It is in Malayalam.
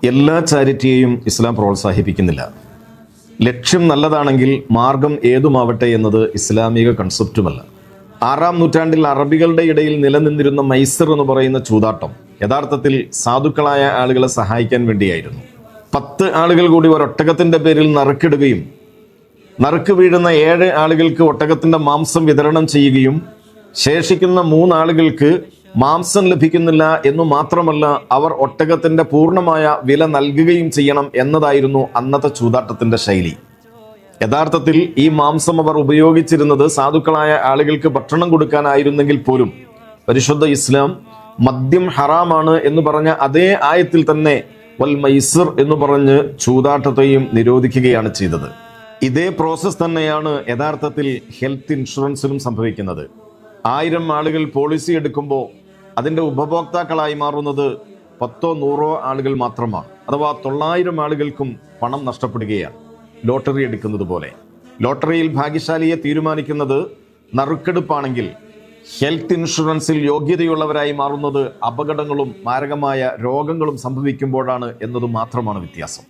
എല്ലാ ചാരിറ്റിയെയും ഇസ്ലാം പ്രോത്സാഹിപ്പിക്കുന്നില്ല. ലക്ഷ്യം നല്ലതാണെങ്കിൽ മാർഗം ഏതുമാവട്ടെ എന്നത് ഇസ്ലാമിക കൺസെപ്റ്റുമല്ല. 6-ാം നൂറ്റാണ്ടിൽ അറബികളുടെ ഇടയിൽ നിലനിന്നിരുന്ന മൈസർ എന്ന് പറയുന്ന ചൂതാട്ടം യഥാർത്ഥത്തിൽ സാധുക്കളായ ആളുകളെ സഹായിക്കാൻ വേണ്ടിയായിരുന്നു. 10 ആളുകൾ കൂടി ഒരൊട്ടകത്തിൻ്റെ പേരിൽ നറുക്കിടുകയും നറുക്ക് വീഴുന്ന 7 ആളുകൾക്ക് ഒട്ടകത്തിൻ്റെ മാംസം വിതരണം ചെയ്യുകയും ശേഷിക്കുന്ന 3 ആളുകൾക്ക് മാംസം ലഭിക്കുന്നില്ല എന്നു മാത്രമല്ല, അവർ ഒട്ടകത്തിൻ്റെ പൂർണ്ണമായ വില നൽകുകയും ചെയ്യണം എന്നതായിരുന്നു അന്നത്തെ ചൂതാട്ടത്തിൻ്റെ ശൈലി. യഥാർത്ഥത്തിൽ ഈ മാംസം അവർ ഉപയോഗിച്ചിരുന്നത് സാധുക്കളായ ആളുകൾക്ക് ഭക്ഷണം കൊടുക്കാനായിരുന്നെങ്കിൽ പോലും പരിശുദ്ധ ഇസ്ലാം മദ്യം ഹറാമാണ് എന്ന് പറഞ്ഞ അതേ ആയത്തിൽ തന്നെ വൽ മൈസിർ എന്ന് പറഞ്ഞ് ചൂതാട്ടത്തെയും നിരോധിക്കുകയാണ് ചെയ്തത്. ഇതേ പ്രോസസ് തന്നെയാണ് യഥാർത്ഥത്തിൽ ഹെൽത്ത് ഇൻഷുറൻസിലും സംഭവിക്കുന്നത്. 1000 ആളുകൾ പോളിസി എടുക്കുമ്പോൾ അതിൻ്റെ ഉപഭോക്താക്കളായി മാറുന്നത് 10-100 ആളുകൾ മാത്രമാണ്. അഥവാ 900 ആളുകൾക്കും പണം നഷ്ടപ്പെടുകയാണ്. ലോട്ടറി എടുക്കുന്നത് പോലെ ലോട്ടറിയിൽ ഭാഗ്യശാലിയെ തീരുമാനിക്കുന്നത് നറുക്കെടുപ്പാണെങ്കിൽ ഹെൽത്ത് ഇൻഷുറൻസിൽ യോഗ്യതയുള്ളവരായി മാറുന്നത് അപകടങ്ങളും മാരകമായ രോഗങ്ങളും സംഭവിക്കുമ്പോഴാണ് എന്നത് മാത്രമാണ് വ്യത്യാസം.